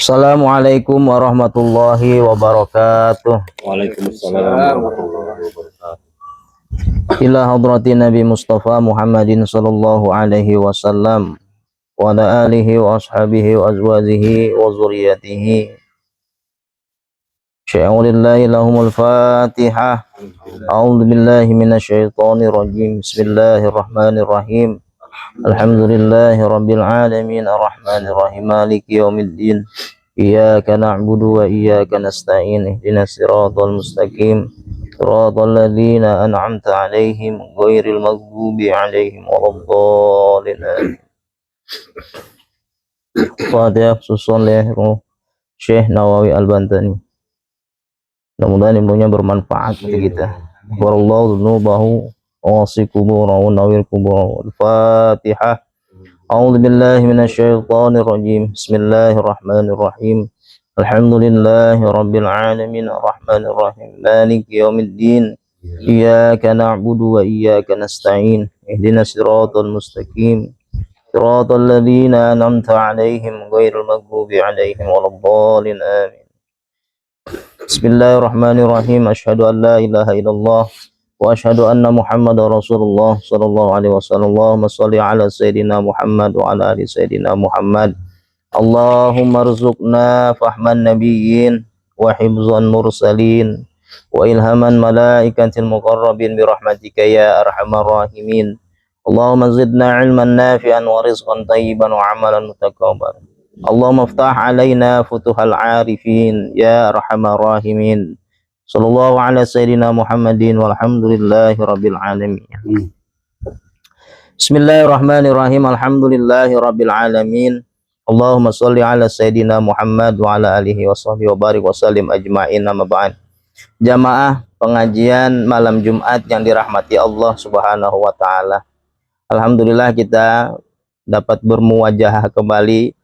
Assalamualaikum warahmatullahi wabarakatuh. Waalaikumsalam warahmatullahi wabarakatuh. Ila hadratin Nabi Mustafa Muhammadin sallallahu alaihi wasallam wa ala alihi wa ashabihi wa azwajihi wa zuriyatihi. Sya'ulillahi lahumul fatihah. A'udzu billahi minasyaitonir rajim. Bismillahirrahmanirrahim. Alhamdulillahi rabbil alamin arrahmanir rahim maliki yaumiddin. Iyyaka na'budu wa iyyaka nasta'in ihdinas siratal mustaqim siratal ladzina an'amta 'alaihim ghairil maghdubi 'alaihim waladdallin. Fatihah susun oleh Syekh Nawawi Al-Bantani. Mudah-mudahan ilmunya bermanfaat bagi kita. Wallahu dzunubahu wasi kuburahu nawir kuburahu. Al-Fatihah. A'udzu billahi minasyaitonir rajim. Bismillahirrahmanirrahim. Alhamdulillahi rabbil alamin arrahmanir rahim maliki yaumiddin. Iyyaka na'budu wa iyyaka nasta'in ihdinas siratal mustaqim siratal ladzina an'amta 'alaihim ghairil maghdubi 'alaihim waladdallin amin. Bismillahirrahmanirrahim. Asyhadu an la ilaha illallah wa asyhadu anna Muhammadar Rasulullah sallallahu alaihi wasallam. Allahumma shalli ala sayidina Muhammad wa ala ali sayidina Muhammad. Allahumma rzuqna fahman nabiyyin wa hifzan mursalin wa ilhaman malaikatil muqarrabin bi rahmatika ya arhamar rahimin. Allahumma zidna ilman nafi'an wa rizqan thayyiban wa amalan mutakabbaran. Allahumma iftah alaina futuhal arifin ya arhamar rahimin. Sallallahu ala sayyidina Muhammadin walhamdulillahi rabbil alamin. Bismillahirrahmanirrahim. Alhamdulillahi rabbil alamin. Allahumma sholli ala sayyidina Muhammad wa ala alihi wa sahbihi wa barik wa sallim ajma'in. Amma ba'd. Jamaah pengajian malam Jumat yang dirahmati Allah Subhanahu wa taala. Alhamdulillah kita dapat bermuwajahah kembali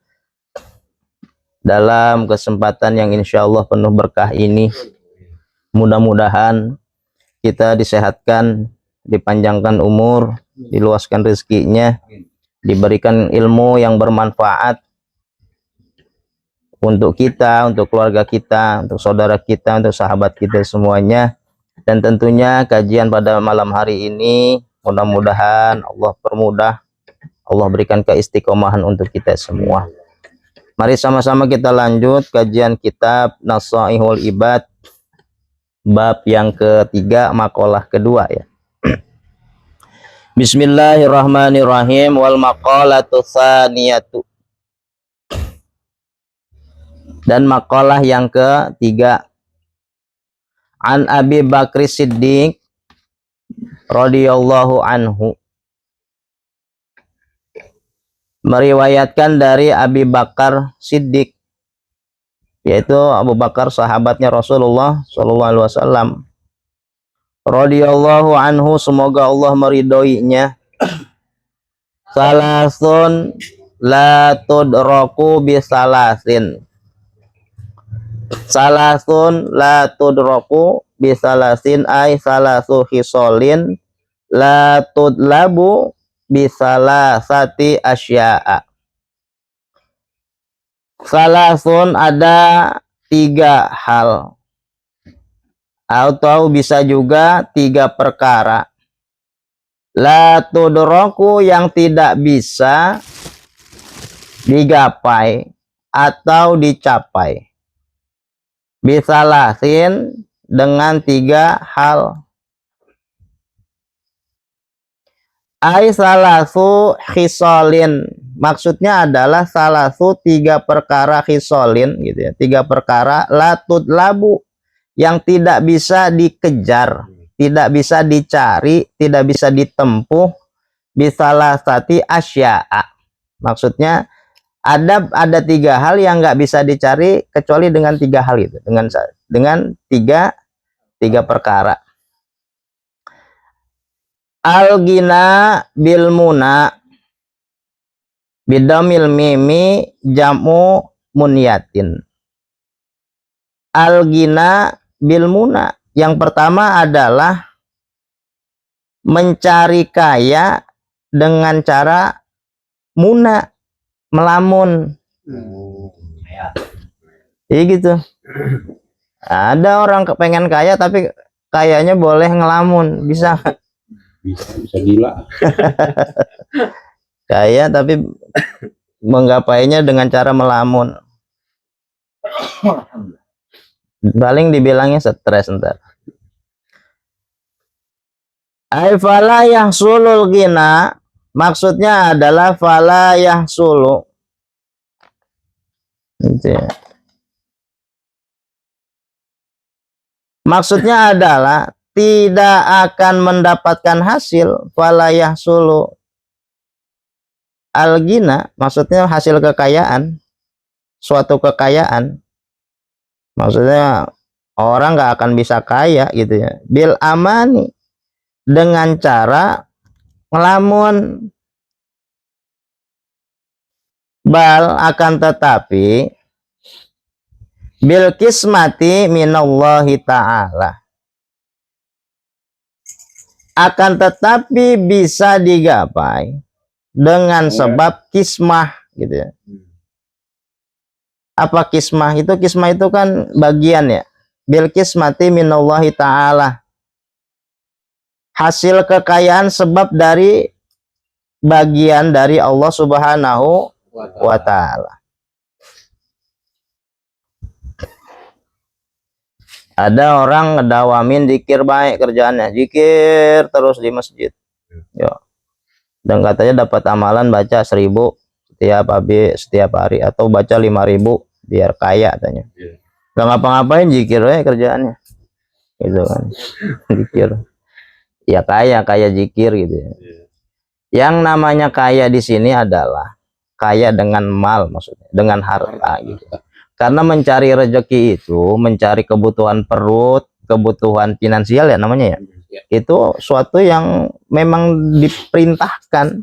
dalam kesempatan yang insyaallah penuh berkah ini. Mudah-mudahan kita disehatkan, dipanjangkan umur, diluaskan rezekinya, diberikan ilmu yang bermanfaat untuk kita, untuk keluarga kita, untuk saudara kita, untuk sahabat kita semuanya. Dan tentunya kajian pada malam hari ini mudah-mudahan Allah permudah, Allah berikan keistiqomahan untuk kita semua. Mari sama-sama kita lanjut kajian kitab Nasaihul Ibad bab yang ketiga, makalah kedua ya. Bismillahirrahmanirrahim. Wal maqalatu tsaniyatu. Dan makalah yang ketiga. An Abi Bakri Siddiq radhiyallahu anhu. Meriwayatkan dari Abi Bakar Siddiq, yaitu Abu Bakar sahabatnya Rasulullah sallallahu alaihi wasallam. Radhiyallahu anhu, semoga Allah meridhoinya. Salasun la tudraku bisalasin. Salasun la tudraku bisalasin ay salasu khisolin la tudlabu bisalasati asya'a. Salasun ada tiga hal, atau bisa juga tiga perkara. La tudraku yang tidak bisa digapai atau dicapai. Bisalasin dengan tiga hal. Ai salasu khisolin, maksudnya adalah salasu tiga perkara khisolin gitu ya, tiga perkara latud labu yang tidak bisa dikejar, tidak bisa dicari, tidak bisa ditempuh. Bisalasati asya'a, maksudnya ada tiga hal yang nggak bisa dicari kecuali dengan tiga hal itu, dengan tiga perkara. Al-gina bil muna bidamil mimi jamu munyatin. Al-gina bil muna, yang pertama adalah mencari kaya dengan cara muna, melamun. Iya gitu. Ada orang pengen kaya tapi kayaknya boleh ngelamun, bisa nggak? Bisa gila. Kaya tapi menggapainya dengan cara melamun. Paling dibilangnya stres ntar. Fala yahsulul ghina, maksudnya adalah fala yahsulu. Gitu ya. Maksudnya adalah tidak akan mendapatkan hasil fala yahsulu al-ghina, maksudnya hasil kekayaan, suatu kekayaan. Maksudnya orang nggak akan bisa kaya gitu ya. Bil amani, dengan cara ngelamun. Bal, akan tetapi bil kismati minallahi ta'ala, akan tetapi bisa digapai dengan sebab kismah gitu ya. Apa kismah itu? Kismah itu kan bagian ya. Bil kismati minallahi ta'ala, hasil kekayaan sebab dari bagian dari Allah Subhanahu wa ta'ala. Ada orang ngedawamin zikir baik kerjaannya, zikir terus di masjid. Yo. Dan katanya dapat amalan baca 1000 setiap hari atau baca 5000 biar kaya katanya. Gak ngapa-ngapain zikir kerjaannya. Gitu kan. Zikir. Ya kaya zikir gitu ya. Yang namanya kaya di sini adalah kaya dengan mal, maksudnya dengan harta gitu. Karena mencari rezeki itu, mencari kebutuhan perut, kebutuhan finansial ya namanya ya. Itu suatu yang memang diperintahkan,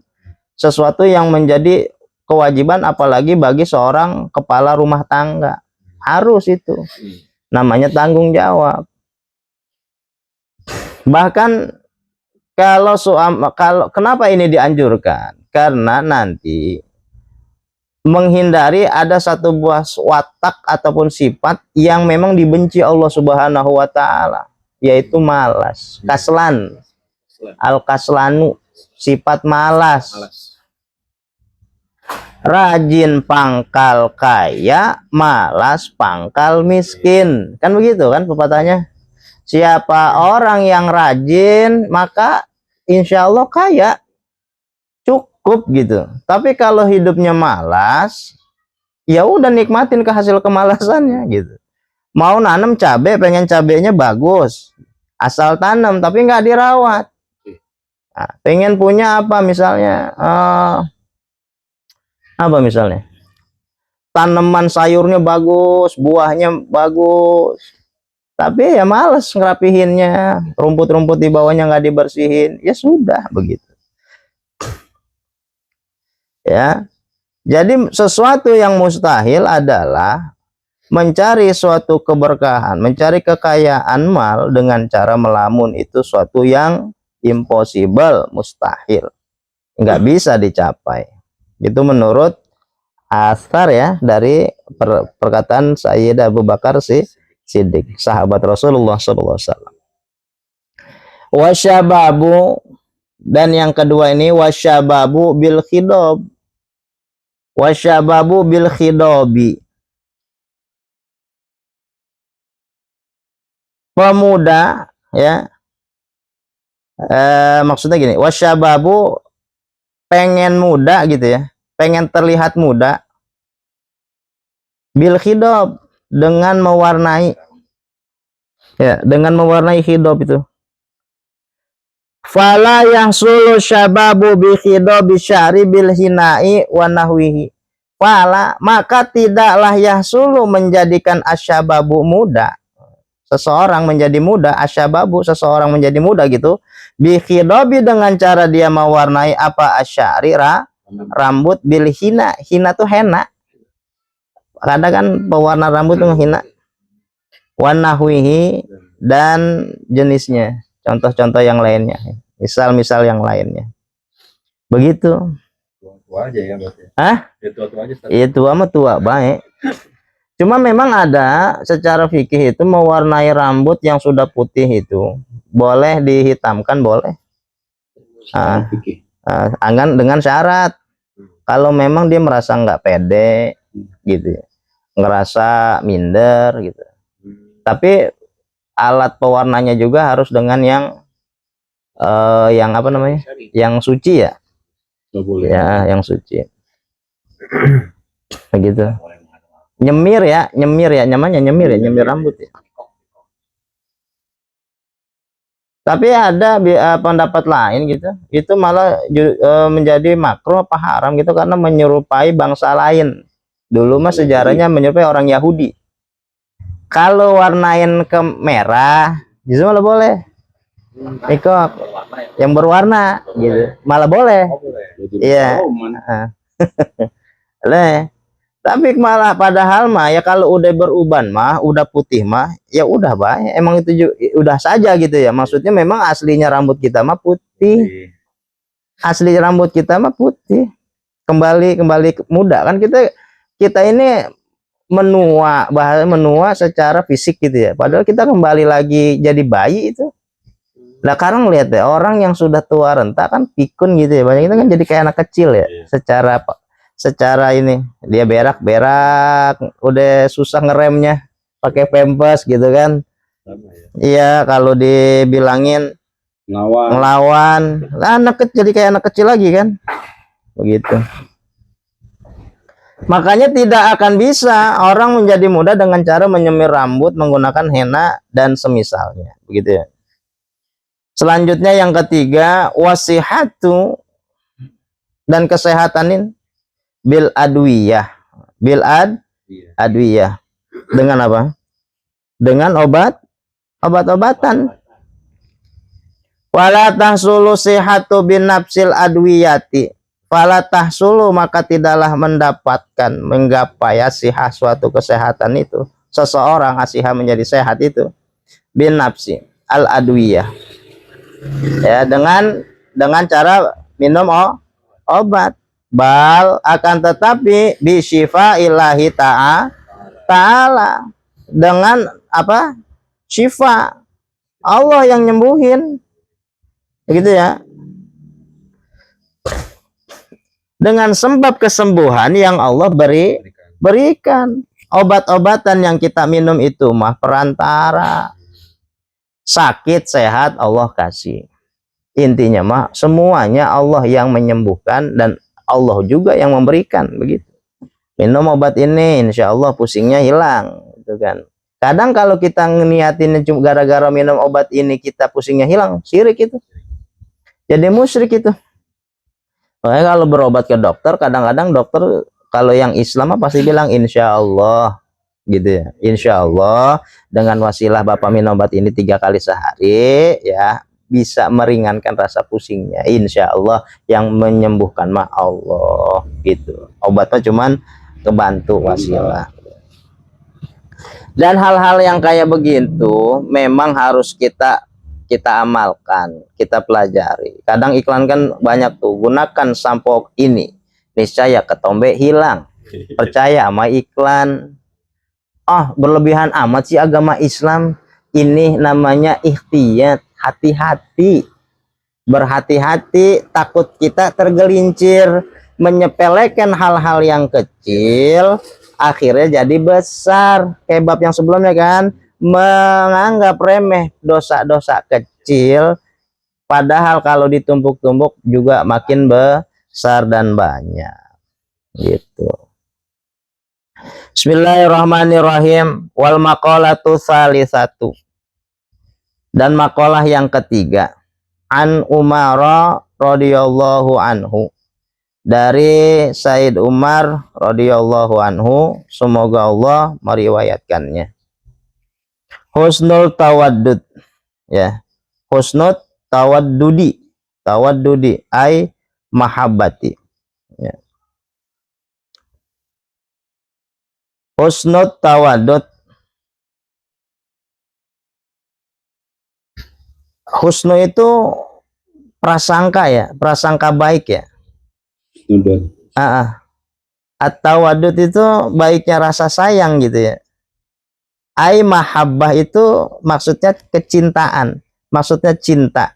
sesuatu yang menjadi kewajiban apalagi bagi seorang kepala rumah tangga. Harus itu. Namanya tanggung jawab. Bahkan kalau kenapa ini dianjurkan? Karena nanti menghindari ada satu buah watak ataupun sifat yang memang dibenci Allah Subhanahu wa ta'ala, yaitu malas, kaslan, al-kaslanu, sifat malas. Rajin pangkal kaya, malas pangkal miskin. Kan begitu kan pepatahnya? Siapa orang yang rajin, maka insya Allah kaya. Cukup gitu. Tapi kalau hidupnya malas, ya udah nikmatin ke hasil kemalasannya gitu. Mau nanam cabai, pengen cabainya bagus, asal tanam tapi nggak dirawat. Nah, pengen punya apa misalnya, apa misalnya, tanaman sayurnya bagus, buahnya bagus, tapi ya males ngerapihinnya, rumput-rumput di bawahnya nggak dibersihin, ya sudah begitu. Ya, jadi sesuatu yang mustahil adalah mencari suatu keberkahan, mencari kekayaan mal dengan cara melamun, itu suatu yang impossible, mustahil, nggak bisa dicapai. Itu menurut asar ya dari perkataan Sayyid Abu Bakar Siddiq, sahabat Rasulullah SAW. Wasyababu, dan yang kedua ini wasyababu bil khidob. Wasyababu bil khidobi, pemuda ya, maksudnya gini, wasyababu pengen muda gitu ya, pengen terlihat muda, bil khidob, dengan mewarnai ya, dengan mewarnai khidob itu. Fala yahsulu syababu bi khidobi syari bil hinai wa nahwihi. Fala, maka tidaklah yahsulu menjadikan asyababu muda, seseorang menjadi muda, asyababu seseorang menjadi muda gitu, bi khidobi dengan cara dia mewarnai apa, asyari rambut, bil hina, hina tuh henna. Kadang kan pewarna rambut tuh hina. Wa nahwihi, dan jenisnya, contoh-contoh yang lainnya, misal-misal yang lainnya. Begitu. Tua aja ya berarti. Ah? Ya tua-tua aja. Iya tua mah tua baik. Cuma memang ada secara fikih itu mewarnai rambut yang sudah putih itu boleh dihitamkan, boleh. Sekarang fikih. Dengan syarat kalau memang dia merasa nggak pede gitu ya, ngerasa minder gitu. Tapi alat pewarnanya juga harus dengan yang apa namanya, yang suci ya. Nggak boleh. Ya, yang suci. Begitu. Nyemir ya, namanya nyemir ya, nyemir rambut ya. Tapi ada pendapat lain gitu, itu malah menjadi makruh apa haram gitu karena menyerupai bangsa lain. Dulu mah sejarahnya menyerupai orang Yahudi. Kalau warnain ke merah, justru malah boleh. Ikut yang berwarna gitu, malah boleh. Iya. Leh. Tapi malah padahal mah ya kalau udah beruban mah, udah putih mah, ya udah baik. Emang itu juga, udah saja gitu ya. Maksudnya memang aslinya rambut kita mah putih. Asli rambut kita mah putih. Kembali muda kan kita ini menua, bahasa menua secara fisik gitu ya. Padahal kita kembali lagi jadi bayi itu. Nah sekarang lihat ya, orang yang sudah tua renta kan pikun gitu ya. Banyak itu kan jadi kayak anak kecil ya. Secara ini dia berak udah susah ngeremnya pakai pempes gitu kan. Iya, kalau dibilangin ngelawan jadi kayak anak kecil lagi kan begitu. Makanya tidak akan bisa orang menjadi muda dengan cara menyemir rambut menggunakan henna dan semisalnya begitu ya. Selanjutnya yang ketiga, wasihatu dan kesehatan bil adwiyah. Adwiyah. Dengan apa? Dengan obat-obatan. Wala tahsulu sihatu bin nafsil adwiyati. Fala tahsulu, maka tidaklah mendapatkan, menggapai asihah suatu kesehatan itu. Seseorang asihah menjadi sehat itu bin nafsi al adwiyah. Ya, dengan cara minum obat. Bal akan tetapi bisyifa ilahi ta'ala, dengan apa? Syifa Allah yang nyembuhin begitu ya, dengan sebab kesembuhan yang Allah berikan. Obat-obatan yang kita minum itu mah perantara, sakit sehat Allah kasih. Intinya mah semuanya Allah yang menyembuhkan dan Allah juga yang memberikan begitu. Minum obat ini insya Allah pusingnya hilang gitu kan. Kadang kalau kita ngeniatin cuma gara-gara minum obat ini kita pusingnya hilang, syirik itu, jadi musyrik itu. Makanya kalau berobat ke dokter, kadang-kadang dokter kalau yang Islam pasti bilang insya Allah gitu ya, insya Allah dengan wasilah Bapak minum obat ini 3 kali sehari ya bisa meringankan rasa pusingnya, insya Allah yang menyembuhkan mah Allah gitu. Obatnya cuman kebantu wasilah. Dan hal-hal yang kayak begitu memang harus kita amalkan, kita pelajari. Kadang iklan kan banyak tuh, gunakan sampo ini niscaya ketombe hilang. Percaya sama iklan. Berlebihan amat sih agama Islam. Ini namanya ikhtiyat, hati-hati, berhati-hati, takut kita tergelincir menyepelekan hal-hal yang kecil, akhirnya jadi besar. Kayak bab yang sebelumnya kan, menganggap remeh dosa-dosa kecil, padahal kalau ditumpuk-tumpuk juga makin besar dan banyak gitu. Bismillahirrahmanirrahim. Wal maqalatu salisatu, dan makalah yang ketiga, an Umar radhiyallahu anhu, dari Said Umar radhiyallahu anhu, semoga Allah meriwayatkannya. Husnul tawaddud ya, husnul tawaddudi ay mahabbati ya. Husnul tawaddud, husnu itu prasangka ya, prasangka baik ya. At-tawadud itu baiknya rasa sayang gitu ya. Ai mahabbah itu maksudnya kecintaan, maksudnya cinta.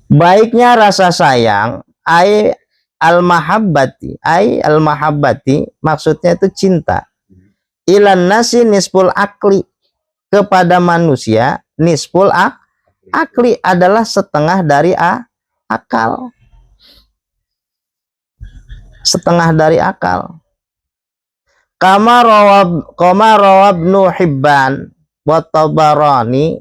Baiknya rasa sayang, ai al-mahabbati maksudnya itu cinta. Ilan nasi nisful akli, kepada manusia nisful akli adalah setengah dari akal. Setengah dari akal. Kama rawab Ibnu Hibban wa Tabarani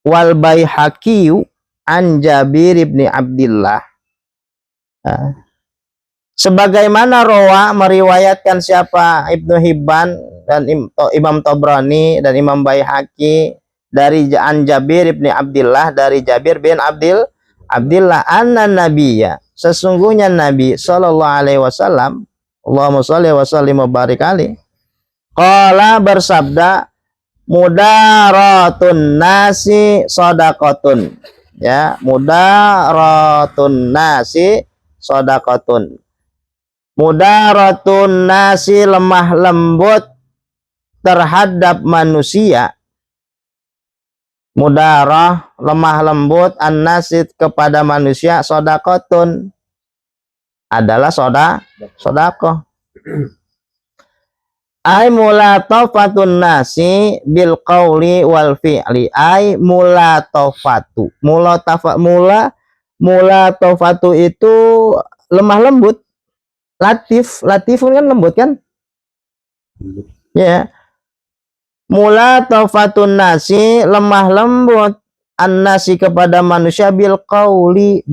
wal Baihaqi an Jabir ibni Abdillah. Sebagaimana rawa meriwayatkan siapa Ibnu Hibban dan Imam Tabrani dan Imam Baihaqi dari an Jabir ibni Abdillah, dari Jabir bin Abdillah anna nabiyya, sesungguhnya Nabi sallallahu alaihi wasallam, Allahumma shalli wa sallim wa barik alaihi, qala bersabda, mudaratun nasi shadaqatun, ya, mudaratun nasi shadaqatun. Mudaratun nasi lemah lembut terhadap manusia, mudarah lemah lembut, an-nasid kepada manusia, sodakotun adalah sodakoh. Ai mulatofatun nasi bil qauli wal fi'li, ai mulatofatu itu lemah lembut, latifun kan lembut kan, ya. Mulatofatun nasi lemah lembut an-nasi kepada manusia bil qauli,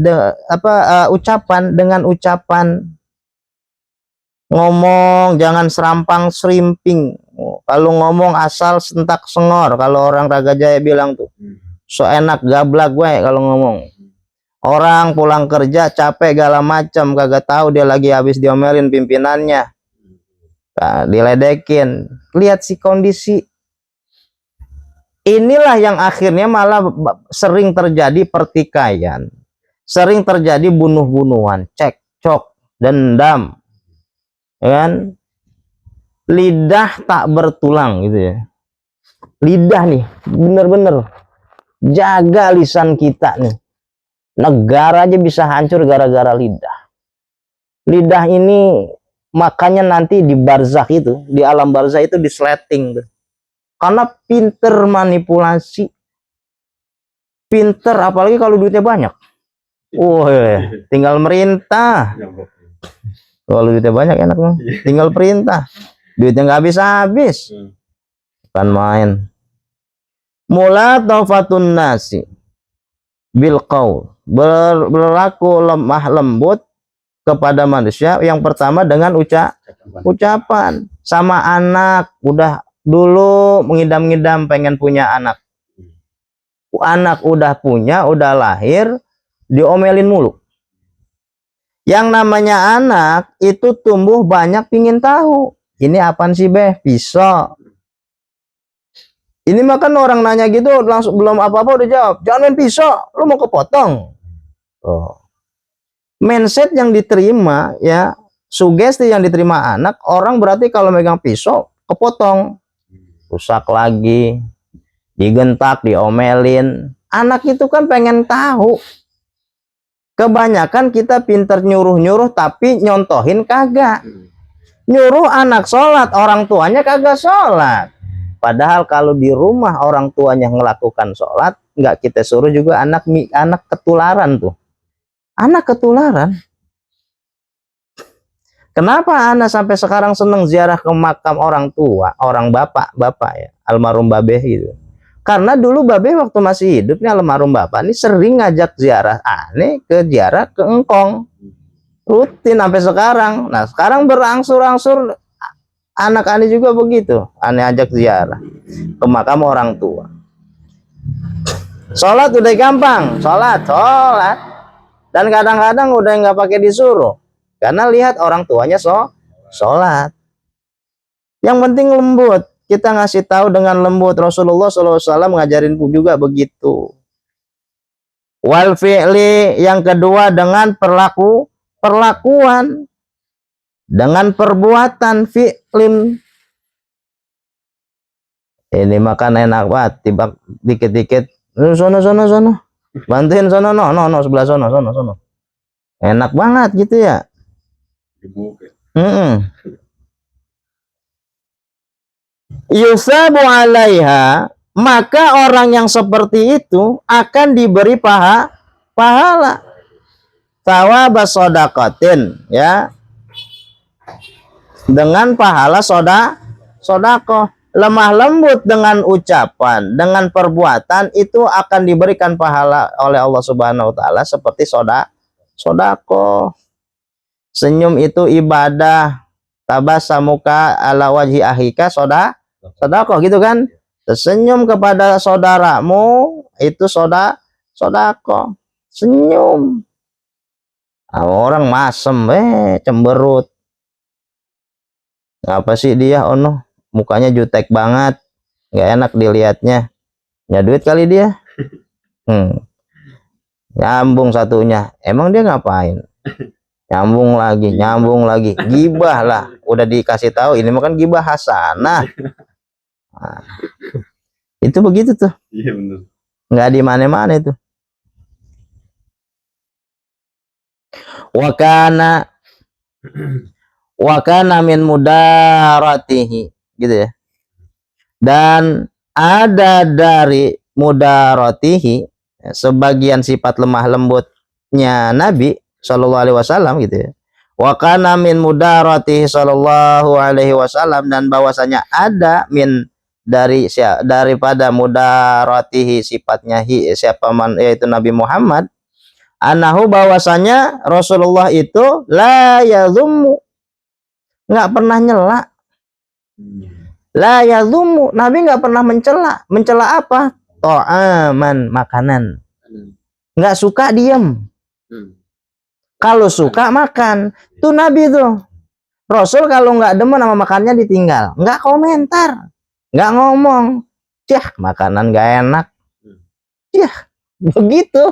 ucapan, dengan ucapan. Ngomong jangan serampang serimping. Kalau ngomong asal sentak sengor, kalau orang Raga Jaya bilang tuh. So enak gablak gue kalau ngomong. Orang pulang kerja capek segala macam, kagak tahu dia lagi habis diomelin pimpinannya. Nah, diledekin. Lihat si kondisi. Inilah yang akhirnya malah sering terjadi pertikaian, sering terjadi bunuh-bunuhan, cekcok, dendam, kan? Lidah tak bertulang gitu ya. Lidah nih, bener-bener jaga lisan kita nih. Negara aja bisa hancur gara-gara lidah. Lidah ini makanya nanti di barzakh itu, di alam barzakh itu disleting tuh. Karena pinter manipulasi, pinter apalagi kalau duitnya banyak. Tinggal merintah. Kalau duitnya banyak enak loh, tinggal perintah, duitnya nggak habis-habis, kan main. Mulatofatun nasi bil qaul, berlaku lemah lembut kepada manusia, yang pertama dengan ucapan. Sama anak, udah dulu mengidam-ngidam pengen punya anak. Anak udah punya, udah lahir, diomelin mulu. Yang namanya anak itu tumbuh banyak pingin tahu. Ini apaan sih beh? Pisau. Ini makan orang nanya gitu langsung belum apa-apa udah jawab. Jangan main pisau, lu mau kepotong. Mindset yang diterima ya, sugesti yang diterima anak, orang berarti kalau megang pisau kepotong. Rusak lagi, digentak, diomelin. Anak itu kan pengen tahu. Kebanyakan kita pinter nyuruh-nyuruh tapi nyontohin kagak. Nyuruh anak sholat, orang tuanya kagak sholat. Padahal kalau di rumah orang tuanya melakukan sholat, nggak kita suruh juga anak ketularan tuh. Anak ketularan. Kenapa anak sampai sekarang seneng ziarah ke makam orang tua, orang bapak ya, almarhum babeh gitu. Karena dulu babeh waktu masih hidupnya almarhum bapak ini sering ngajak ziarah aneh ke ziarah ke engkong. Rutin sampai sekarang. Nah, sekarang berangsur-angsur anak aneh juga begitu. Aneh ajak ziarah ke makam orang tua. Sholat udah gampang, sholat. Dan kadang-kadang udah nggak pakai disuruh. Karena lihat orang tuanya sholat. Yang penting lembut. Kita ngasih tahu dengan lembut. Rasulullah SAW ngajarin juga begitu. Wal fi'li yang kedua dengan perlakuan, dengan perbuatan fi'lin. Ini makan enak banget, tiba dikit-dikit sono. Bantuin sono no sebelah sono. Enak banget gitu ya. Yusabu alaiha, maka orang yang seperti itu akan diberi pahala. Thawab shadaqatin, ya. Dengan pahala sedekah. Lemah lembut dengan ucapan, dengan perbuatan itu akan diberikan pahala oleh Allah Subhanahu wa taala seperti sedekah. Senyum itu ibadah. Tabasamuka ala wajhi ahika sedekah gitu kan? Tersenyum kepada saudaramu itu sedekah. Senyum. Orang masem cemberut. Apa sih dia ono? Mukanya jutek banget, nggak enak dilihatnya. Ya duit kali dia. Nyambung satunya. Emang dia ngapain? Nyambung lagi. Gibah lah. Udah dikasih tahu ini makan gibah hasanah. Nah, itu begitu tuh. Iya benar. Nggak di mana-mana itu. Wakana min mudaratihi, gitu ya. Dan ada dari mudaratihi sebagian sifat lemah lembutnya Nabi Shallallahu Alaihi Wasallam gitu ya. Wakana min mudaratihi Shallallahu Alaihi Wasallam, dan bahwasanya ada daripada mudaratihi sifatnya siapa man, yaitu Nabi Muhammad, anahu bahwasanya Rasulullah itu la yazummu, nggak pernah nyela. La yazummu, Nabi nggak pernah mencela apa? Ta'aman, makanan. Nggak suka diam. Kalau suka makan. Tuh Nabi tuh. Rasul kalau nggak demen sama makannya ditinggal, nggak komentar, nggak ngomong. Yah, makanan nggak enak. Yah, begitu.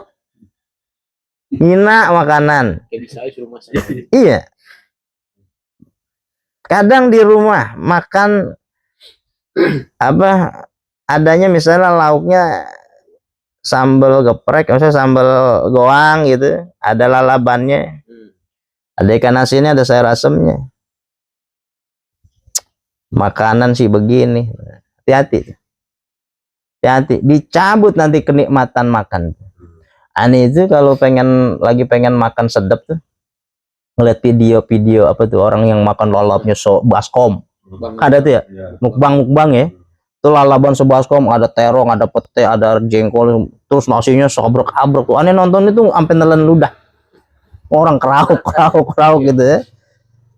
Hina makanan. Iya. Kadang di rumah makan apa adanya, misalnya lauknya sambal geprek, misalnya sambal goang gitu, ada lalabannya, ada ikan asinnya, ada sayur asemnya. Makanan sih begini, hati-hati, dicabut nanti kenikmatan makan. Ani itu kalau lagi pengen makan sedap tuh, ngeliat video apa tuh orang yang makan lalapnya baskom, ada tuh ya, mukbang ya. Itu lalaban sebaskom, ada terong, ada pete, ada jengkol, terus nasinya sabrek-abrek tuh. Aneh nonton itu sampai nelen ludah. Orang kerauk gitu ya.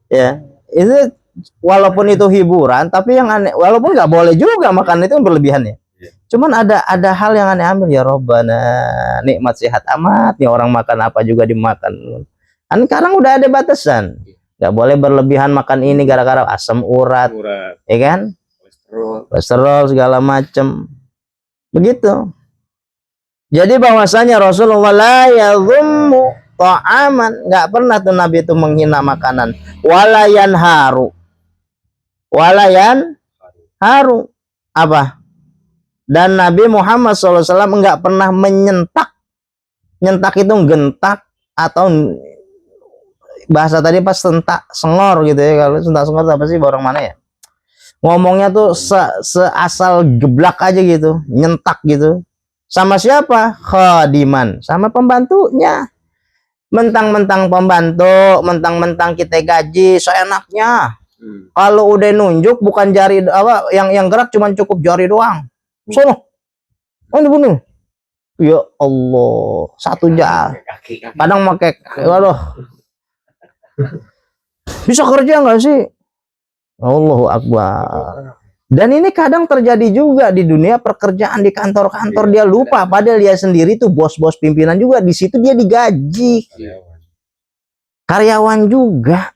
Ya, itu walaupun itu hiburan, tapi yang aneh, walaupun nggak boleh juga makan itu berlebihan ya. Cuman ada hal yang aneh ambil, ya Robbana, nikmat sehat amat nih orang makan apa juga dimakan. Kan sekarang udah ada batasan. Nggak boleh berlebihan makan ini gara-gara asam urat. Ya kan? Kolesterol segala macam. Begitu. Jadi bahwasanya Rasulullah la yazummu ta'aman, nggak pernah tuh Nabi itu menghina makanan. Walayan haru apa? Dan Nabi Muhammad SAW nggak pernah menyentak. Nyentak itu gentak, atau bahasa tadi pas sentak sengor gitu ya. Kalau sentak sengor apa sih, orang mana ya? Ngomongnya tuh seasal geblak aja gitu, nyentak gitu. Sama siapa? Khadiman, sama pembantunya. Mentang-mentang pembantu, mentang-mentang kita gaji seenaknya. Kalau udah nunjuk bukan jari apa, yang gerak cuman cukup jari doang. Sono. Oh, dibunuh. Ya Allah, satu jari. Kadang pakai, waduh. Bisa kerja nggak sih? Allahu Akbar. Dan ini kadang terjadi juga di dunia pekerjaan, di kantor-kantor. Dia lupa padahal dia sendiri tuh bos-bos pimpinan juga, di situ dia digaji. Karyawan juga.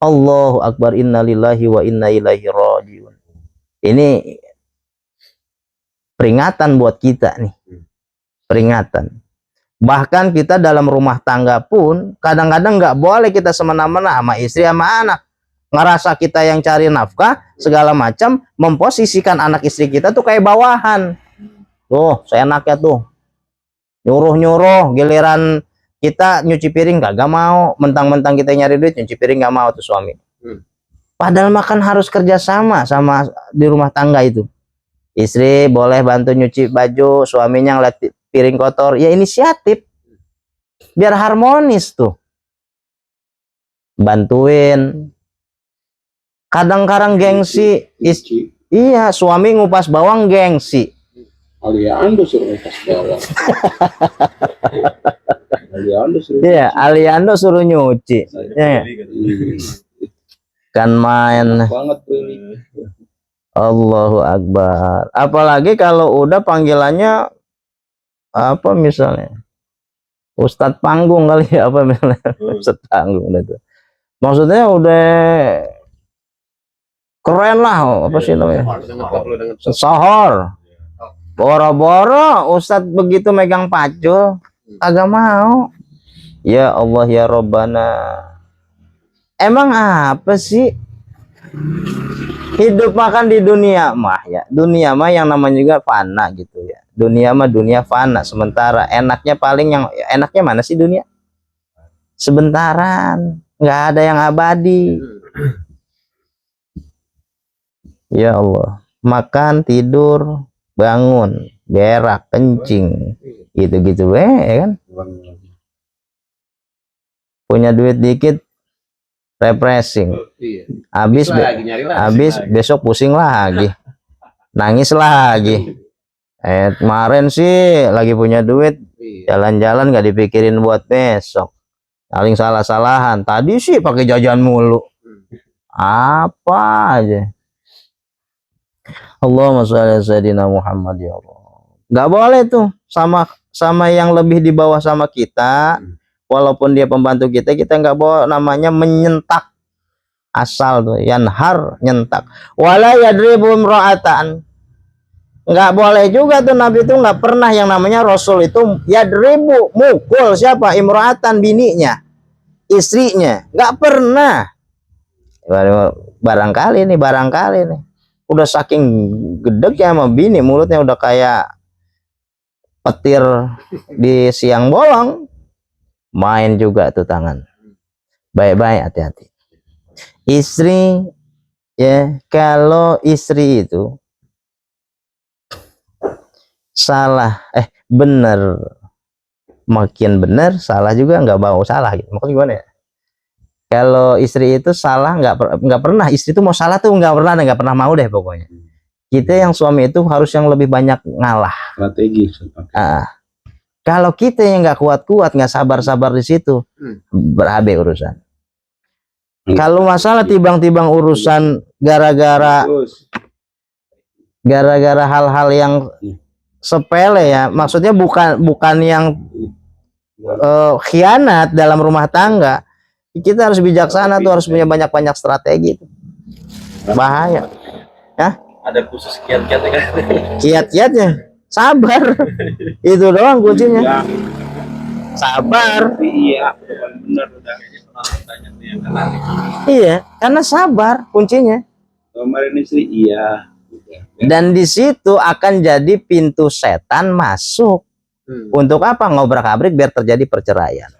Allahu Akbar, innalillahi wa inna ilaihi rajiun. Ini peringatan buat kita nih. peringatan. Bahkan kita dalam rumah tangga pun kadang-kadang nggak boleh kita semena-mena sama istri sama anak. Ngerasa kita yang cari nafkah segala macam, memposisikan anak istri kita tuh kayak bawahan. Tuh, seenaknya tuh. Nyuruh-nyuruh, giliran kita nyuci piring kagak mau, mentang-mentang kita nyari duit nyuci piring nggak mau tuh suami. Padahal makan harus kerjasama sama di rumah tangga itu. Istri boleh bantu nyuci baju, suaminya ngeliat piring kotor, ya inisiatif. Biar harmonis tuh. Bantuin. Kadang-kadang gengsi. Iya, suami ngupas bawang gengsi. Aliando suruh ngupas bawang. Aliando suruh. Iya, Aliando suruh nyuci. Ya. Kan main. Banget tuh. Allahu Akbar. Apalagi kalau udah panggilannya apa misalnya Ustadz panggung kali ya, apa misalnya Ustadz panggung itu. Maksudnya udah keren lah, apa sih namanya? Sohor. Boro-boro Ustadz begitu megang pacul agak mau. Ya Allah ya Robbana. Emang apa sih? Hidup makan di dunia mah ya. Dunia mah yang namanya juga fana gitu ya. Dunia mah dunia fana sementara. Enaknya paling yang enaknya mana sih dunia? Sebentaran, nggak ada yang abadi. Ya Allah, makan, tidur, bangun, berak, kencing, gitu-gitu kan. Punya duit dikit refreshing. Habis besok pusing lagi. Nangis lagi. Kemarin sih lagi punya duit, jalan-jalan nggak dipikirin buat besok. Saling salah-salahan. Tadi sih pakai jajan mulu. Apa aja. Allahumma sholli ala sayyidina Muhammad ya Allah. Nggak boleh tuh sama yang lebih di bawah sama kita. Walaupun dia pembantu kita nggak boleh namanya menyentak. Asal tuh yanhar, nyentak. Wala yadribu imra'atan. Nggak boleh juga tuh Nabi itu nggak pernah yang namanya Rasul itu yadribu, mukul siapa? Imra'atan, bininya, istrinya. Nggak pernah. Barangkali nih udah saking gedegnya sama bini, mulutnya udah kayak petir di siang bolong. Main juga tuh tangan. Baik-baik, hati-hati. Istri ya, kalau istri itu salah bener, makin bener salah juga nggak mau salah gitu. Maksudnya gimana ya? Kalau istri itu salah nggak pernah, istri itu mau salah tuh nggak pernah mau deh pokoknya. Kita yang suami itu harus yang lebih banyak ngalah. Strategi. Kalau kita yang nggak kuat-kuat, nggak sabar-sabar di situ, berabe urusan. Kalau masalah timbang-timbang urusan gara-gara hal-hal yang sepele ya, maksudnya bukan yang khianat dalam rumah tangga. Kita harus bijaksana tuh, harus punya banyak strategi. Bahaya. Ya? Ada khusus kiat-kiatnya kan? Kiat-kiatnya sabar. Itu doang kuncinya. Sabar. Iya, benar udah. Iya, karena sabar kuncinya. Kemarin istri iya. Dan di situ akan jadi pintu setan masuk. Untuk apa? Ngobrak-abrik biar terjadi perceraian.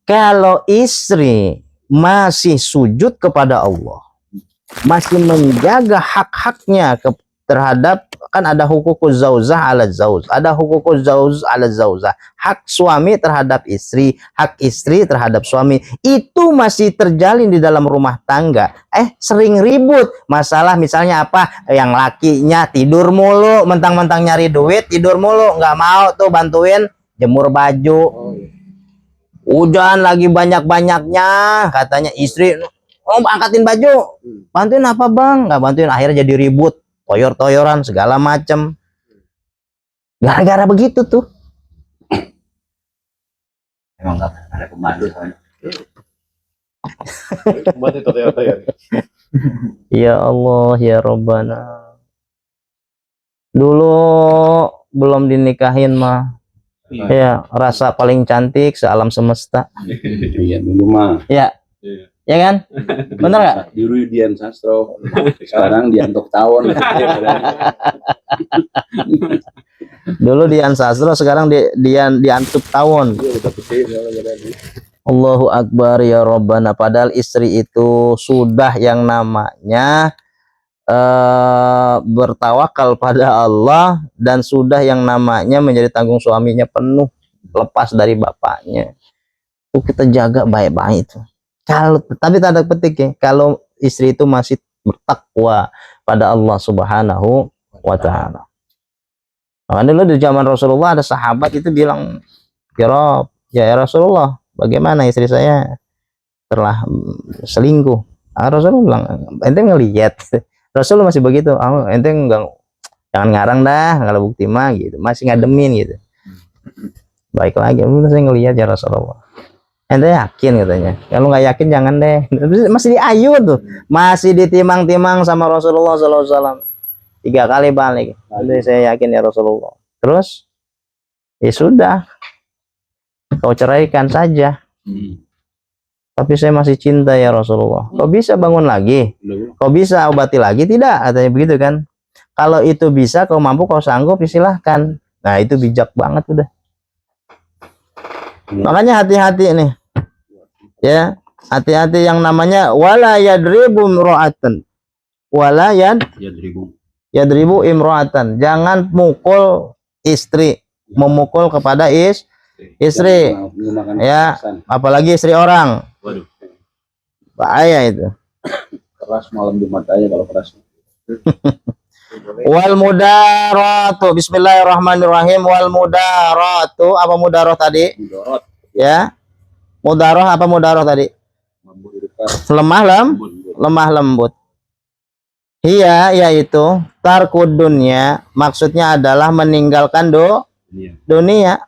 Kalau istri masih sujud kepada Allah, masih menjaga hak-haknya terhadap, kan ada hukukuz zauzah ala zauz, ada hukukuz zauz ala zauzah, hak suami terhadap istri, hak istri terhadap suami, itu masih terjalin di dalam rumah tangga. Sering ribut masalah misalnya apa, yang lakinya tidur mulu, mentang-mentang nyari duit tidur mulu, nggak mau tuh bantuin jemur baju. Hujan lagi banyak-banyaknya, katanya istri, angkatin baju, bantuin apa bang? Nggak bantuin, akhirnya jadi ribut, toyor-toyoran segala macem. Gara-gara begitu tuh. Emang nggak ada pemandu soalnya. Ya Allah ya Robbana. Dulu belum dinikahin mah, ya rasa paling cantik sealam semesta. Iya dulu mah. Ya, ya kan? Bener nggak? Dulu Dian Sastro, sekarang Diantok Tawon. Dulu Dian Sastro, sekarang Diantuk Tawon. Allahu Akbar ya Rabbana. Padahal istri itu sudah yang namanya bertawakal pada Allah dan sudah yang namanya menjadi tanggung suaminya penuh, lepas dari bapaknya. Itu kita jaga baik-baik itu. Kalau tapi tanda petik ya, kalau istri itu masih bertakwa pada Allah Subhanahu wa taala. Makanya dulu di zaman Rasulullah ada sahabat itu bilang, ya Rasulullah, bagaimana istri saya telah selingkuh. Rasulullah bilang, ente ngelihat. Rasulullah masih begitu, ente enggak, jangan ngarang dah, kalau bukti mah gitu, masih ngademin gitu. Baik lagi, saya ngelihat ya Rasulullah. Ente yakin katanya, kalau nggak yakin jangan deh. Masih diayu tuh, masih ditimang-timang sama Rasulullah SAW. 3 kali balik. Jadi saya yakin ya Rasulullah. Terus ya sudah, kau ceraikan saja. Tapi saya masih cinta ya Rasulullah. Kau bisa bangun lagi? Kau bisa obati lagi? Tidak, katanya begitu kan. Kalau itu bisa, kau mampu, kau sanggup, silahkan. Nah itu bijak banget udah. Makanya hati-hati nih. Ya, hati-hati yang namanya wala yadribu imra'atan. Wala yadribu imra'atan. Jangan mukul istri, memukul kepada istri. Ya, apalagi istri orang. Waduh. Bahaya itu. Keras malam Jumat aja kalau keras. Wal mudaratu. Bismillahirrahmanirrahim. Wal mudaratu. Apa mudaroh tadi? Mudorot. Ya. Mudaroh apa mudaroh tadi? Lemah lembut. Iya, yaitu tarkud dunya, maksudnya adalah meninggalkan dunia.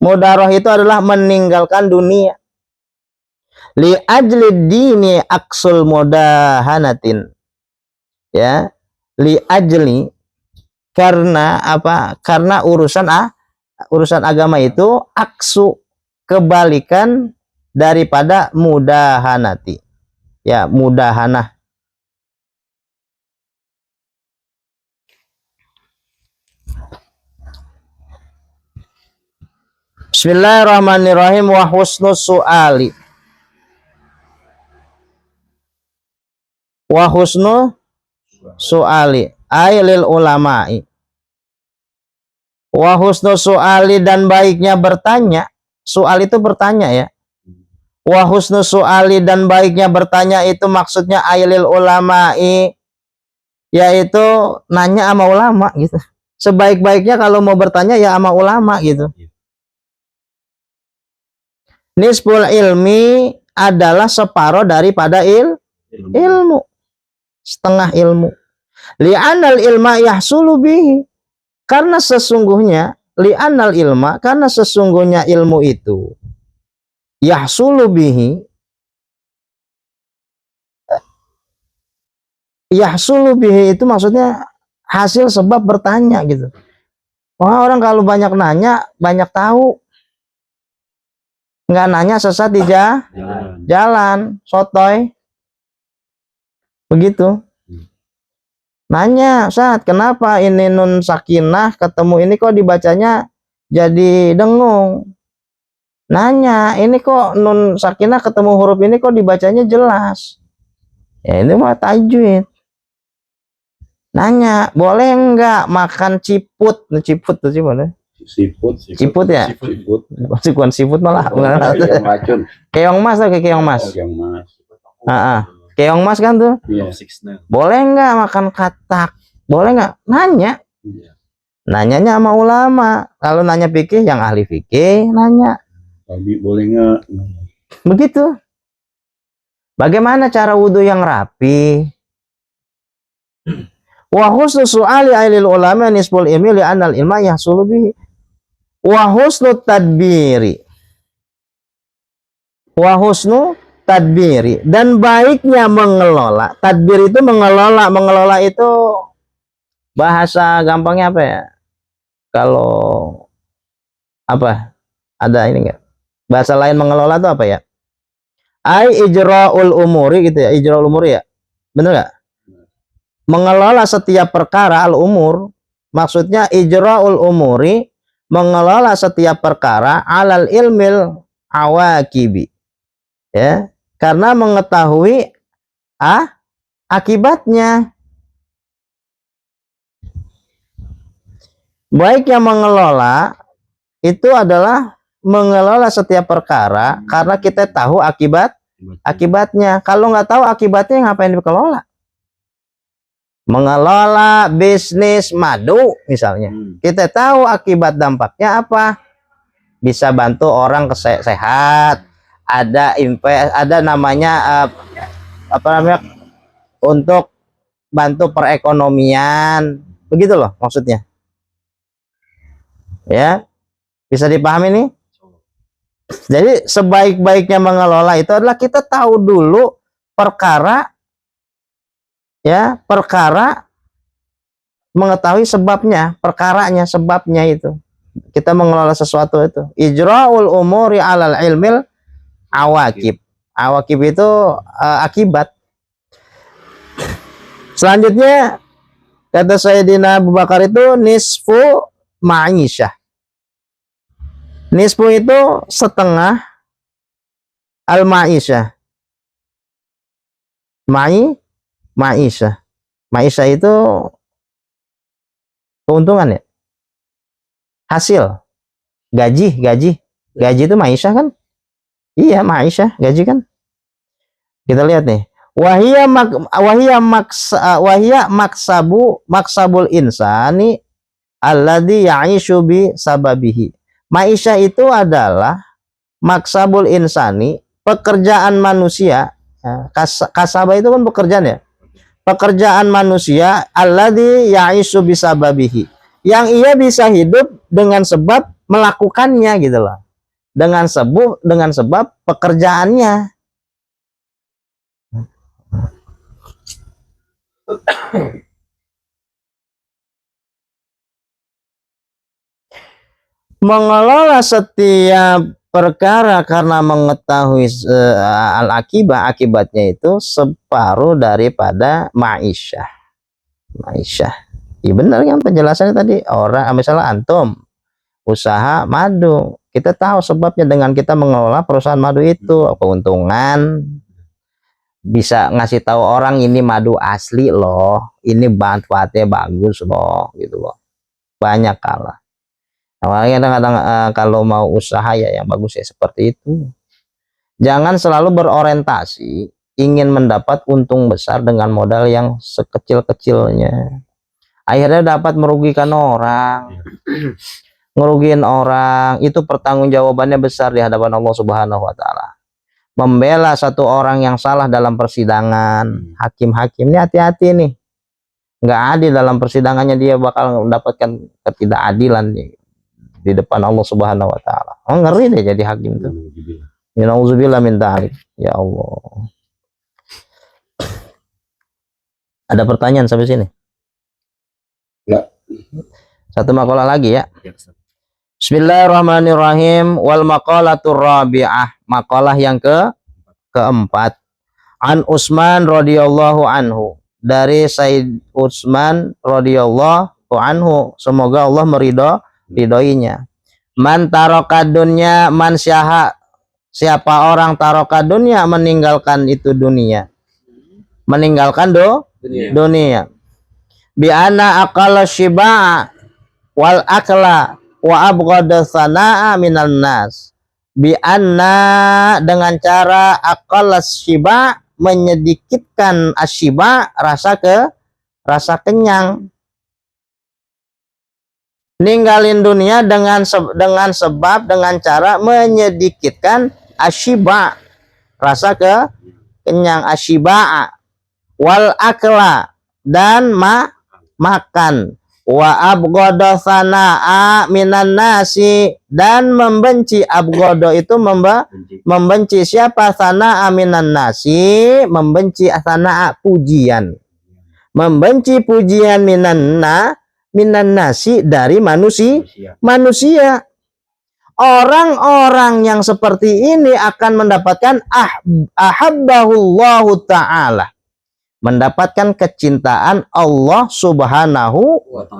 Mudaroh itu adalah meninggalkan dunia. Li ajli dini aksul mudahanatin. Ya, li ajli, karena apa? Karena urusan agama itu aksu, kebalikan daripada mudahanati. Ya, mudahanah. Bismillahirrahmanirrahim. Wa husnus su'ali. Wa husnu su'ali ay lil ulama'i. Wa husnu su'ali, dan baiknya bertanya. Su'al itu bertanya ya. Wa husnu su'ali, dan baiknya bertanya itu maksudnya ay lil ulama'i, yaitu nanya sama ulama gitu. Sebaik-baiknya kalau mau bertanya ya sama ulama gitu. Nisful ilmi adalah separuh daripada ilmu. Setengah ilmu. Li'anal ilma yahsulu bihi. Karena sesungguhnya li'anal ilma, karena sesungguhnya ilmu itu yahsulu bihi. Yahsulu bihi itu maksudnya hasil sebab bertanya gitu. Wah, orang kalau banyak nanya banyak tahu. Nggak nanya sesat di jalan, sotoy. Begitu. Nanya, Ustaz, kenapa ini nun sakinah ketemu ini kok dibacanya jadi dengung? Nanya, ini kok nun sakinah ketemu huruf ini kok dibacanya jelas? Ya ini mah tajwid. Nanya, boleh enggak makan ciput? Ciput tuh gimana? Ciput ya? Bukan siput malah. Keong mas atau keong mas? Keong mas. Keong mas kan tuh. Iya. Boleh enggak makan katak? Boleh enggak? Nanya. Nanyanya sama ulama. Kalau nanya fikih, yang ahli fikih nanya. Tapi boleh enggak? Begitu. Bagaimana cara wudhu yang rapi? Wa husnu su'ali ailil ulama nisbul ilmi li'anal ilma yahsulu bihi. Wa husnu tadbiri. Wa husnu tadbiri, dan baiknya mengelola. Tadbir itu mengelola itu Bahasa gampangnya apa ya? Kalau apa? Ada ini enggak? Bahasa lain mengelola itu apa ya? Ijra'ul umuri gitu ya. Ijra'ul umuri ya. Bener nggak? Mengelola setiap perkara al-umur, maksudnya ijra'ul umuri, mengelola setiap perkara alal ilmil awakibi. Ya, karena mengetahui akibatnya. Baik yang mengelola itu adalah mengelola setiap perkara karena kita tahu akibatnya. Kalau nggak tahu akibatnya, ngapain dikelola? Mengelola bisnis madu misalnya, kita tahu akibat dampaknya apa, bisa bantu orang sehat, ada namanya apa namanya, untuk bantu perekonomian, begitu loh maksudnya ya. Bisa dipahami nih? Jadi sebaik-baiknya mengelola itu adalah kita tahu dulu perkara ya, perkara, mengetahui sebabnya, perkaranya, sebabnya itu. Kita mengelola sesuatu itu. Ijra'ul umuri alal ilmil awakib. Awakib itu akibat. Selanjutnya kata Sayyidina Abu Bakar itu nisfu ma'isyah. Nisfu itu setengah al-ma'isyah. Ma'isyah. Ma'isyah itu keuntungan ya, hasil, gaji itu ma'isyah kan? Iya, ma'isyah, gaji kan. Kita lihat nih, wahia maksabul insani alladhi ya'ishu bi sababihi. Ma'isyah itu adalah maksabul insani, pekerjaan manusia. Kasabah itu kan pekerjaan ya, pekerjaan manusia alladzi ya'ishu bisababihi, yang ia bisa hidup dengan sebab melakukannya gitu loh, dengan sebab pekerjaannya. Mengelola setiap perkara karena mengetahui akibatnya itu separuh daripada ma'isyah. Iya benar kan penjelasannya tadi. Orang misalnya antum usaha madu, kita tahu sebabnya dengan kita mengelola perusahaan madu itu, keuntungan, bisa ngasih tahu orang ini madu asli loh, ini manfaatnya bagus loh, gitu loh. Banyak kalah. Awalnya kadang-kadang kalau mau usaha ya yang bagus ya seperti itu. Jangan selalu berorientasi ingin mendapat untung besar dengan modal yang sekecil-kecilnya. Akhirnya dapat merugikan orang. Ngerugiin orang itu pertanggungjawabannya besar di hadapan Allah Subhanahu wa taala. Membela satu orang yang salah dalam persidangan, hakim-hakim ini hati-hati nih. Nggak adil dalam persidangannya, dia bakal mendapatkan ketidakadilan nih di depan Allah Subhanahu wa taala. Oh, ngeri deh jadi hakim tuh. Nauzubillah min dzalik. Ya Allah. Ada pertanyaan sampai sini? Ya. Satu makalah lagi ya. Bismillahirrahmanirrahim. Wal maqalatur rabi'ah. Makalah yang keempat. An Utsman radhiyallahu anhu. Dari Said Utsman radhiyallahu anhu. Semoga Allah ridhoinya. Man taraka dunya man syaha. Siapa orang taraka dunya, meninggalkan itu dunia. Meninggalkan dunia. Bi anna aqalla shiba'a wal akla wa abghada sanaa minan nas. Bi anna, dengan cara aqalla shiba', menyedikitkan asyiba, rasa kenyang. Ninggalin dunia dengan cara menyedikitkan asyiba, rasa kenyang, asyiba, wal akla, dan makan, wa abghada sanaa minan nasi, dan membenci. Abghada itu membenci siapa? Sanaa minan nasi, membenci sanaa, pujian. membenci pujian minan nasi dari manusia. Orang-orang yang seperti ini akan mendapatkan ahabbahullahu ta'ala, mendapatkan kecintaan Allah subhanahu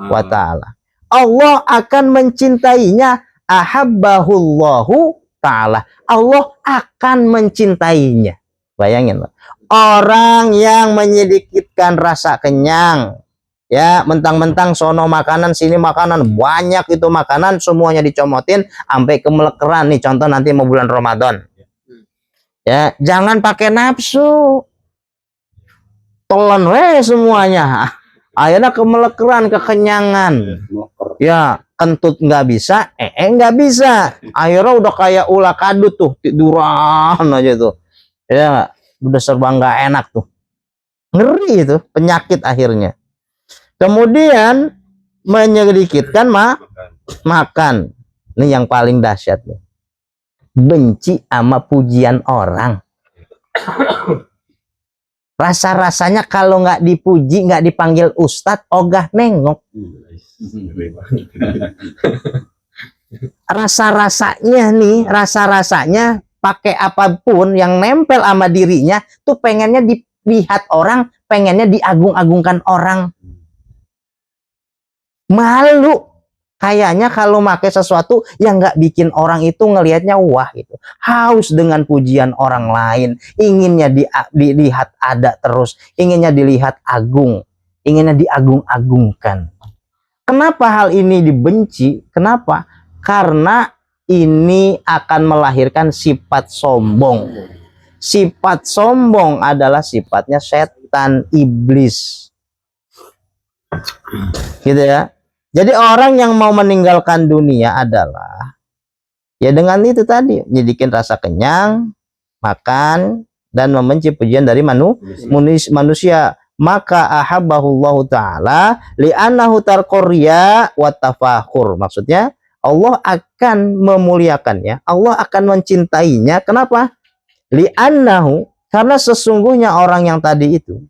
wa ta'ala. Allah akan mencintainya, ahabbahullahu ta'ala. Allah akan mencintainya. Bayangin, orang yang menyedikitkan rasa kenyang, ya, mentang-mentang sono makanan sini makanan, banyak itu makanan, semuanya dicomotin sampai kemelekeran nih, contoh nanti mau bulan Ramadan, ya, jangan pakai nafsu, telan semuanya, akhirnya kemelekeran, kekenyangan, ya, kentut nggak bisa, nggak bisa, akhirnya udah kayak ulah kadut tuh, tiduran aja tuh, ya, udah serba nggak enak tuh, ngeri itu, penyakit akhirnya. Kemudian menyedikitkan makan. Ini yang paling dahsyat nih. Benci sama pujian orang. Rasa-rasanya kalau nggak dipuji, nggak dipanggil ustadz, ogah nengok. Rasa-rasanya pakai apapun yang nempel sama dirinya, tuh pengennya dilihat orang, pengennya diagung-agungkan orang. Malu kayaknya kalau pakai sesuatu yang nggak bikin orang itu ngelihatnya wah gitu, haus dengan pujian orang lain, inginnya dilihat ada terus, inginnya dilihat agung, inginnya diagung-agungkan. Kenapa hal ini dibenci? Kenapa? Karena ini akan melahirkan sifat sombong. Sifat sombong adalah sifatnya setan, iblis, gitu ya. Jadi orang yang mau meninggalkan dunia adalah ya dengan itu tadi, jadikan rasa kenyang, makan, dan membenci pujian dari manusia. Maka ahabbahullahu ta'ala li'annahu tarqurya wa tafakhur. Maksudnya Allah akan memuliakannya, Allah akan mencintainya. Kenapa? Li'annahu, karena sesungguhnya orang yang tadi itu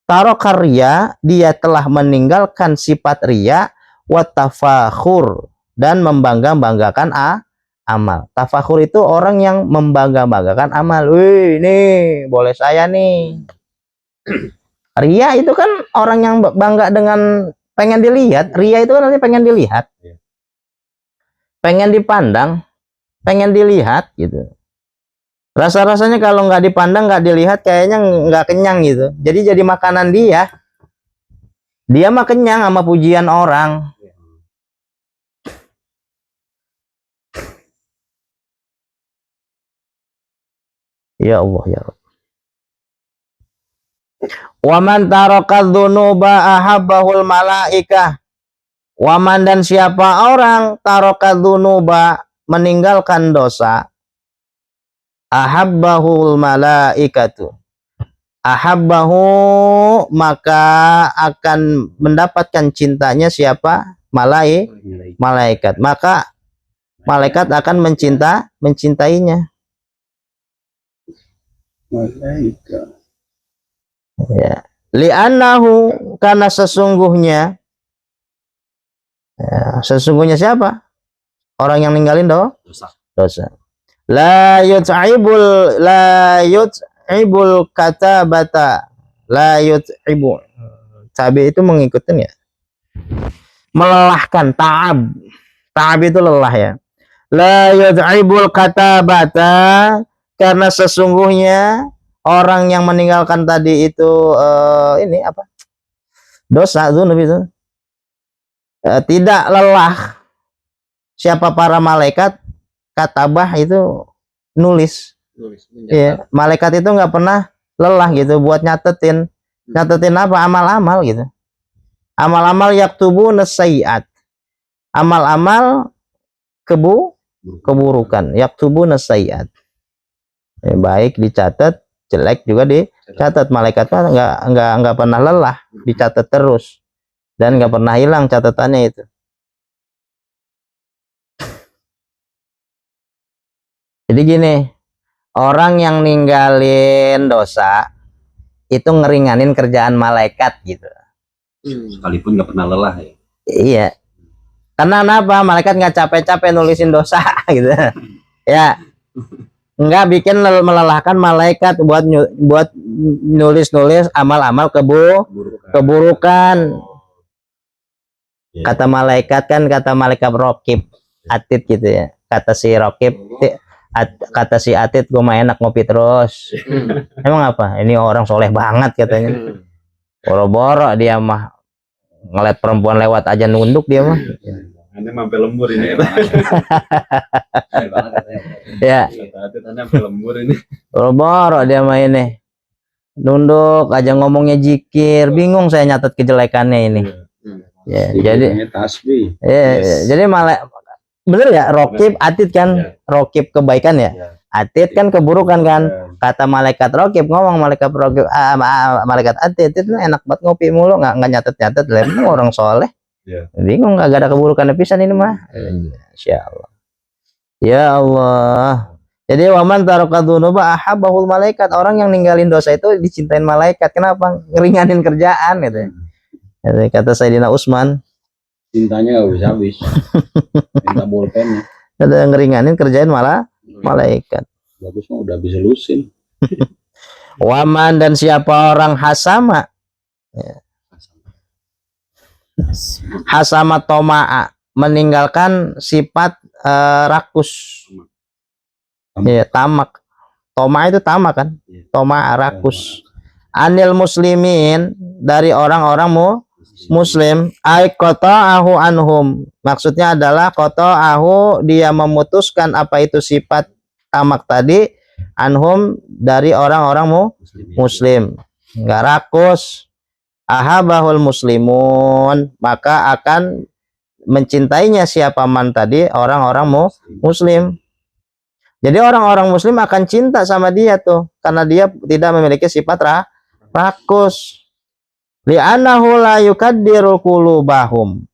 tarokarya, dia telah meninggalkan sifat riya, watafakhur, dan membangga-banggakan amal. Tafakhur itu orang yang membangga-banggakan amal. Wih, nih boleh saya nih. Riya itu kan orang yang bangga dengan pengen dilihat. Riya itu kan nanti pengen dilihat, pengen dipandang, pengen dilihat gitu. Rasa-rasanya kalau nggak dipandang, nggak dilihat, kayaknya nggak kenyang gitu. Jadi makanan dia mah kenyang sama pujian orang. Ya Allah, ya Rabb. Waman taraka dzunuba ahabbahul malaikah. Waman, dan siapa orang taraka dzunuba, meninggalkan dosa, ahabbahul malaikatu. Ahabbahu, maka akan mendapatkan cintanya siapa? Malaikat. Maka malaikat akan mencintainya. Malaikat. Ya. Li'annahu, karena sesungguhnya, ya, sesungguhnya siapa? Orang yang ninggalin dosa. La yut'ibul katabata. La yut'ibu. Cabe itu mengikutin ya. Melelahkan, ta'ab. Ta'ab itu lelah ya. La yut'ibul katabata, karena sesungguhnya orang yang meninggalkan tadi itu ini apa? Dosa dzunub itu. Tidak lelah. Siapa para malaikat? Katabah itu nulis. Ya, malaikat itu nggak pernah lelah gitu buat nyatetin apa? Amal-amal gitu. Amal-amal yaktubu nasaiat. Amal-amal keburukan. Yaktubu nasaiat. Ya, baik dicatat, jelek juga dicatat. Malaikat mah nggak pernah lelah, dicatat terus dan nggak pernah hilang catatannya itu. Jadi gini, orang yang ninggalin dosa itu ngeringanin kerjaan malaikat gitu. Sekalipun nggak pernah lelah ya. Iya. Karena kenapa? Malaikat nggak capek-capek nulisin dosa gitu. Ya. Nggak bikin melelahkan malaikat buat nulis-nulis amal-amal keburukan. Kata malaikat kan, kata malaikat Rokib, Atid gitu ya. Kata si Rokib, kata si Atid, gue mah enak ngopi terus. Emang apa? Ini orang soleh banget katanya. Boro-boro dia mah ngeliat perempuan lewat aja nunduk dia mah. Anda sampai lembur ini. Ya. Anda sampai lembur ini. Boro-boro dia mah ini. Nunduk aja ngomongnya jikir, bingung saya nyatet kejelekannya ini. Ya, jadi tasbih. Jadi malah bener ya, Rokib Atid kan, Rokib kebaikan ya. Atid kan keburukan kan. Kata malaikat Rokib ngomong, malaikat Rokib, malaikat Atid itu enak banget ngopi mulu, nggak nyatet orang soleh. Bingung nggak ada keburukan pisan ini mah. Insyaallah. Ya Allah. Jadi waman tarakadzunuba ahabbahul malaikat, orang yang ninggalin dosa itu dicintain malaikat. Kenapa? Ngeringanin kerjaan gitu. Jadi kata Sayyidina Utsman, cintanya nggak bisa habis. Minta bolpen. Ada ngeringanin kerjaan malah malaikat. Bagus mah udah bisa lusin. Waman dan siapa orang hasama, hasama toma'a, meninggalkan sifat rakus. Ya, tamak. Toma itu tamak kan? Toma'a rakus. Anil muslimin, dari orang-orang muslim, ay qata'ahu anhum. Maksudnya adalah qata'ahu, dia memutuskan apa itu sifat tamak tadi, anhum, dari orang-orang muslim. Enggak rakus. Ahabahul muslimun, maka akan mencintainya siapa man tadi, orang-orang muslim. Jadi orang-orang muslim akan cinta sama dia tuh, karena dia tidak memiliki sifat rakus. Li'annahu la yukaddiru qulubahum.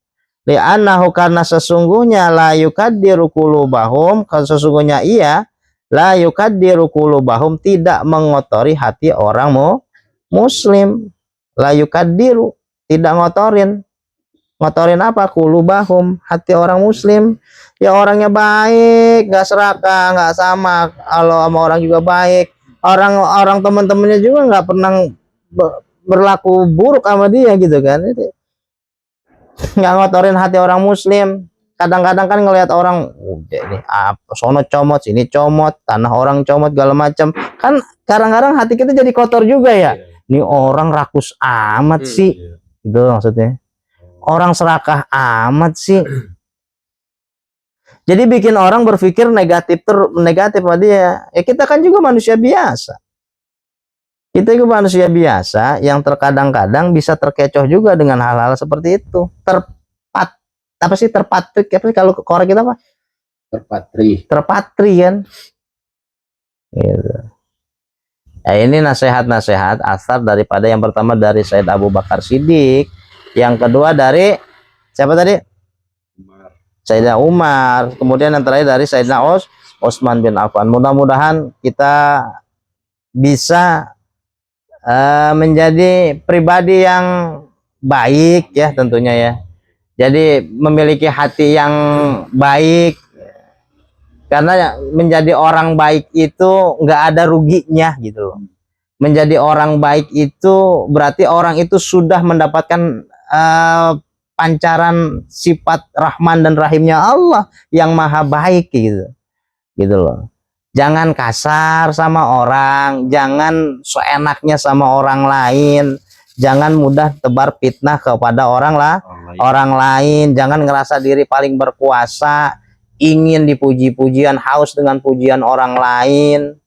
Li'annahu, karena sesungguhnya la yukaddiru qulubahum, sesungguhnya ia la yukaddiru qulubahum, tidak mengotori hati orang muslim. La yukaddiru, tidak ngotorin. Ngotorin apa? Qulubahum, hati orang muslim. Ya orangnya baik, nggak serakah, nggak sama, kalau sama orang juga baik. Orang teman-temannya juga nggak pernah berlaku buruk sama dia gitu kan. Nggak ngotorin hati orang muslim. Kadang-kadang kan ngelihat orang udah ini apa, sono comot, sini comot, tanah orang comot, segala macam. Kan kadang-kadang hati kita jadi kotor juga ya. Ini orang rakus amat sih. Itu maksudnya. Orang serakah amat sih. Jadi bikin orang berpikir negatif sama dia. Ya kita kan juga manusia biasa. Kita juga manusia biasa yang terkadang-kadang bisa terkecoh juga dengan hal-hal seperti itu. Terpatrik apa sih kalau korek kita apa? Terpatri kan. Gitu. Ya, ini nasihat-nasihat asar daripada yang pertama dari Said Abu Bakar Siddiq, yang kedua dari siapa tadi? Sayyidina Umar, kemudian yang terakhir dari Sayyidina Utsman bin Affan. Mudah-mudahan kita bisa menjadi pribadi yang baik ya tentunya ya. Jadi memiliki hati yang baik, karena menjadi orang baik itu nggak ada ruginya gitu loh. Menjadi orang baik itu berarti orang itu sudah mendapatkan pancaran sifat Rahman dan Rahimnya Allah yang maha baik gitu loh. Jangan kasar sama orang, jangan seenaknya sama orang lain, jangan mudah tebar fitnah kepada orang lain, jangan ngerasa diri paling berkuasa, ingin dipuji-pujian, haus dengan pujian orang lain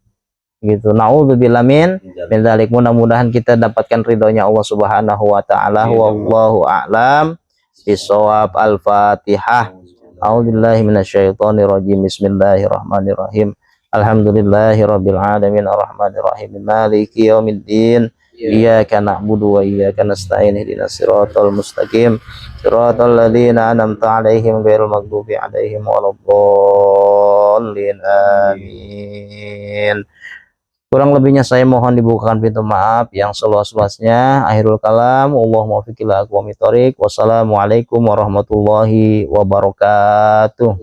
gitu. Naudzubillah min dzalik. Mudah-mudahan kita dapatkan ridhonya Allah Subhanahu wa taala. Wallahu a'lam bishawab. Al-Fatihah. A'udzubillahi minasyaitonir rajim. Bismillahirrahmanirrahim. Alhamdulillahirabbil alamin arrahmanir rahim maliki yaumiddin. Iyyaka na'budu wa iyyaka nasta'in ihdinas siratal mustaqim siratal ladzina an'amta 'alaihim ghairil maghdubi 'alaihim waladdallin. Amin. Kurang lebihnya saya mohon dibukakan pintu maaf yang seluas-luasnya. Akhirul kalam, Allahumma waffiq ila aqwamit thoriq. Wassalamualaikum warahmatullahi wabarakatuh.